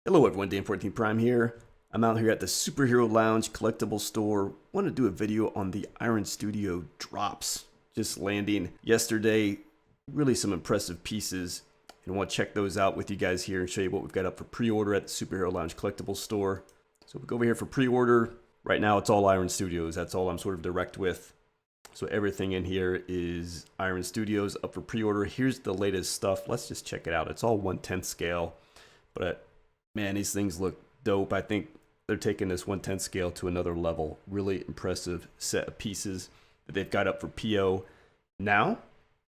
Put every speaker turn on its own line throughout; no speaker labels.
Hello everyone, Dan14 Prime here. I'm out here at the Superhero Lounge Collectible Store. Want to do a video on the Iron Studio drops. Just landing yesterday. Really some impressive pieces. And I want to check those out with you guys here and show you what we've got up for pre-order at the Superhero Lounge Collectible Store. So we go over here for pre-order. Right now it's all Iron Studios. That's all I'm sort of direct with. So everything in here is Iron Studios up for pre-order. Here's the latest stuff. Let's just check it out. It's all 1/10 scale. But man, these things look dope. I think they're taking this 1/10 scale to another level. Really impressive set of pieces that they've got up for PO now.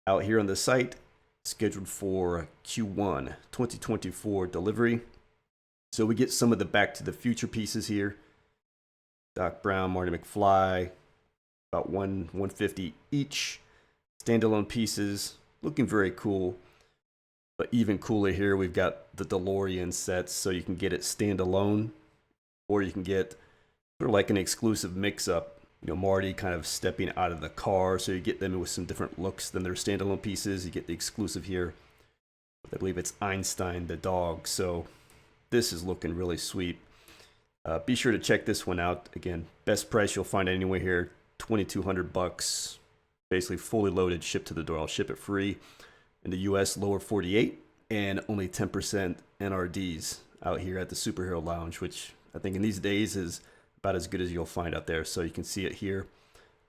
Out here on the site, scheduled for Q1 2024 delivery. So we get some of the Back to the Future pieces here. Doc Brown, Marty McFly, about 150 each. Standalone pieces, looking very cool. But even cooler here, we've got the DeLorean sets, so you can get it standalone, or you can get sort of like an exclusive mix-up. You know, Marty kind of stepping out of the car, so you get them with some different looks than their standalone pieces. You get the exclusive here. I believe it's Einstein the dog, so this is looking really sweet. Be sure to check this one out. Again, best price you'll find anywhere here, $2,200. Basically fully loaded, shipped to the door. I'll ship it free. In the US, lower 48, and only 10% NRDs out here at the Superhero Lounge, which I think in these days is about as good as you'll find out there. So you can see it here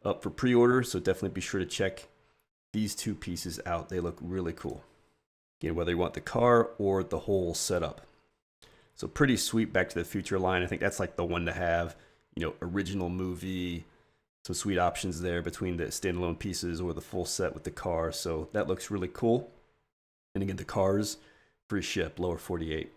up for pre-order. So definitely be sure to check these two pieces out. They look really cool. Again, whether you want the car or the whole setup. So pretty sweet Back to the Future line. I think that's like the one to have, you know, original movie. Some sweet options there between the standalone pieces or the full set with the car. So that looks really cool. And again, the cars, free ship, lower 48.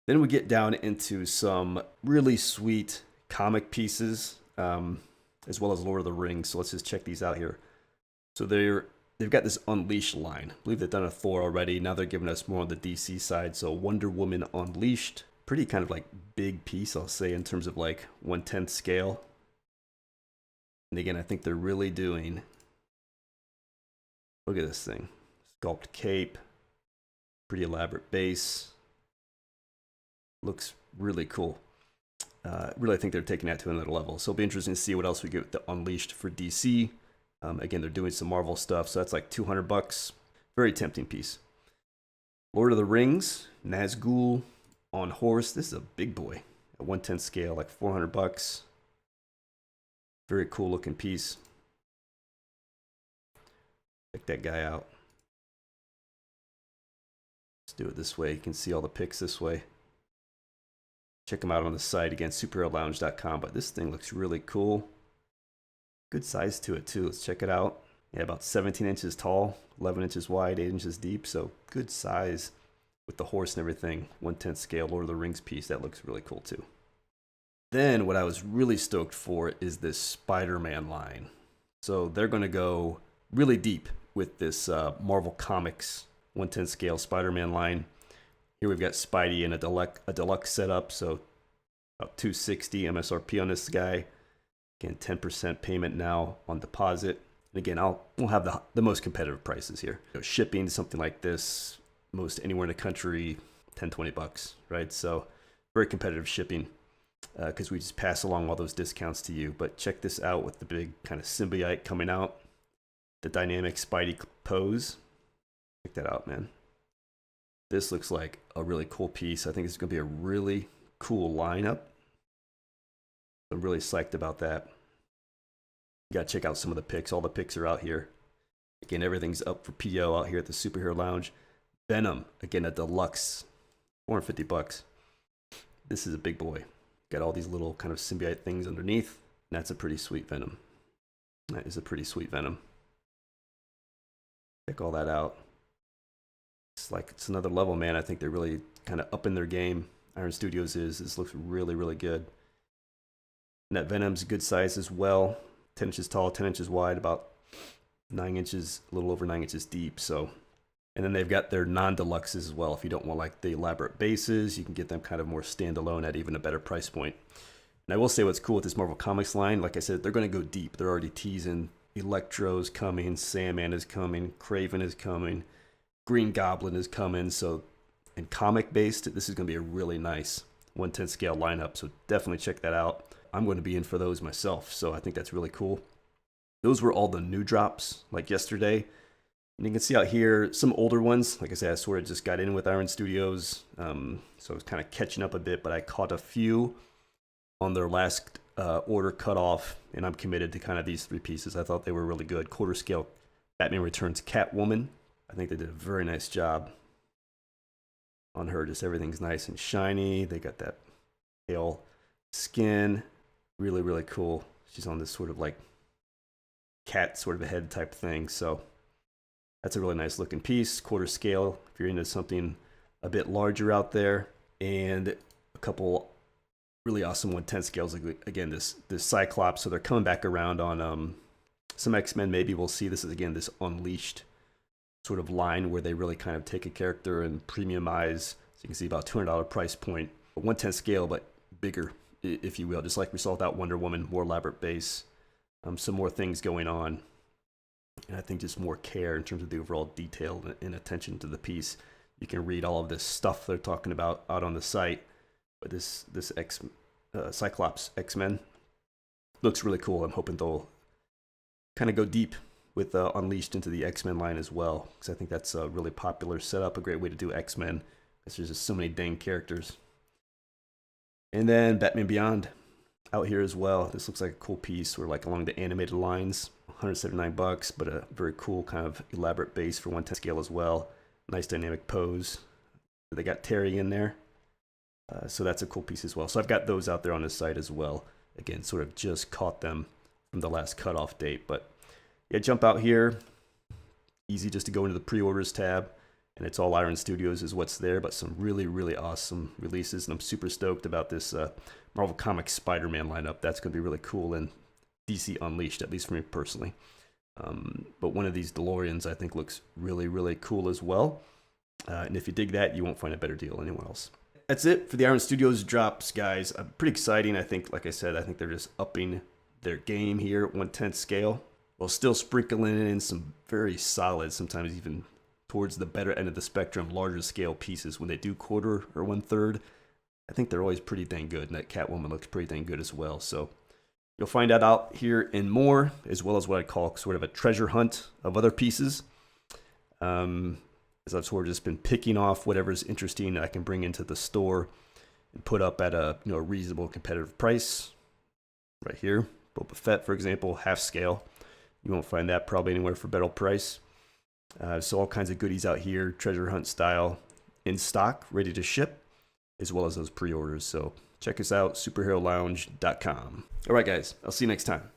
Then we get down into some really sweet comic pieces, as well as Lord of the Rings. So let's just check these out here. So they've got this Unleashed line. I believe they've done a Thor already. Now they're giving us more on the DC side. So Wonder Woman Unleashed. Pretty kind of like big piece, I'll say, in terms of like 1/10 scale. And again, I think they're really doing, look at this thing. Sculpt cape, pretty elaborate base. Looks really cool. Really, I think they're taking that to another level. So it'll be interesting to see what else we get with the Unleashed for DC. Again, they're doing some Marvel stuff, so that's like $200. Very tempting piece. Lord of the Rings, Nazgul on horse. This is a big boy at 1/10 scale, like $400. Very cool looking piece. Check that guy out. Let's do it this way. You can see all the pics this way. Check them out on the site again, superherolounge.com. But this thing looks really cool. Good size to it too. Let's check it out. Yeah, about 17 inches tall, 11 inches wide, 8 inches deep. So good size with the horse and everything. 1/10 scale Lord of the Rings piece. That looks really cool too. Then what I was really stoked for is this Spider-Man line. So they're going to go really deep with this Marvel Comics 1/10 scale Spider-Man line. Here we've got Spidey in a deluxe setup, so about $260 MSRP on this guy. Again, 10% payment now on deposit. And again, we'll have the most competitive prices here. You know, shipping something like this, most anywhere in the country, $10-20, right? So very competitive shipping. Because we just pass along all those discounts to you. But check this out with the big kind of symbiote coming out. The dynamic Spidey pose. Check that out, man. This looks like a really cool piece. I think it's going to be a really cool lineup. I'm really psyched about that. You got to check out some of the pics. All the pics are out here. Again, everything's up for PO out here at the Superhero Lounge. Venom, again, a deluxe. $450. This is a big boy. Got all these little kind of symbiote things underneath. And that's a pretty sweet Venom. That is a pretty sweet Venom. Check all that out. It's another level, man. I think they're really kind of upping their game. Iron Studios is. This looks really, really good. And that Venom's a good size as well. 10 inches tall, 10 inches wide, about 9 inches, a little over 9 inches deep. So, and then they've got their non-deluxes as well. If you don't want like the elaborate bases, you can get them kind of more standalone at even a better price point. And I will say what's cool with this Marvel Comics line, like I said, they're going to go deep. They're already teasing Electro's coming, Sandman is coming, Kraven is coming, Green Goblin is coming. So and comic based, this is going to be a really nice 1/10 scale lineup. So definitely check that out. I'm going to be in for those myself, so I think that's really cool. Those were all the new drops like yesterday. And you can see out here some older ones. Like I said, I sort of just got in with Iron Studios, so I was kind of catching up a bit, but I caught a few on their last order cutoff, and I'm committed to kind of these 3 pieces. I thought they were really good. Quarter scale Batman Returns Catwoman. I think they did a very nice job on her. Just everything's nice and shiny. They got that pale skin. Really, really cool. She's on this sort of like cat sort of a head type thing. So that's a really nice looking piece. Quarter scale if you're into something a bit larger out there. And a couple really awesome 1/10 scales. Again, this Cyclops. So they're coming back around on some X-Men. Maybe we'll see this is again this Unleashed sort of line where they really kind of take a character and premiumize. So you can see about $200 price point. 1/10 scale, but bigger, if you will. Just like we saw without Wonder Woman, more elaborate base. Some more things going on. And I think just more care in terms of the overall detail and attention to the piece. You can read all of this stuff they're talking about out on the site. But this Cyclops X-Men looks really cool. I'm hoping they'll kind of go deep with Unleashed into the X-Men line as well, because I think that's a really popular setup, a great way to do X-Men, because there's just so many dang characters. And then Batman Beyond out here as well. This looks like a cool piece, or like along the animated lines. $179, but a very cool kind of elaborate base for 1/10 scale as well. Nice dynamic pose. They got Terry in there. So that's a cool piece as well. So I've got those out there on the site as well. Again, sort of just caught them from the last cutoff date. But yeah, jump out here. Easy just to go into the pre-orders tab. And it's all Iron Studios is what's there. But some really, really awesome releases. And I'm super stoked about this Marvel Comics Spider-Man lineup. That's going to be really cool and DC Unleashed, at least for me personally. But one of these DeLoreans I think looks really, really cool as well. And if you dig that, you won't find a better deal anywhere else. That's it for the Iron Studios drops, guys. Pretty exciting. I think, like I said, I think they're just upping their game here at 1/10 scale, while still sprinkling in some very solid, sometimes even towards the better end of the spectrum, larger scale pieces. When they do quarter or 1/3, I think they're always pretty dang good. And that Catwoman looks pretty dang good as well. So you'll find that out here and more, as well as what I call sort of a treasure hunt of other pieces. As I've sort of just been picking off whatever's interesting I can bring into the store and put up at a reasonable competitive price. Right here, Boba Fett, for example, half scale. You won't find that probably anywhere for better price. So all kinds of goodies out here, treasure hunt style, in stock, ready to ship, as well as those pre-orders. So check us out, superheroLounge.com. All right, guys, I'll see you next time.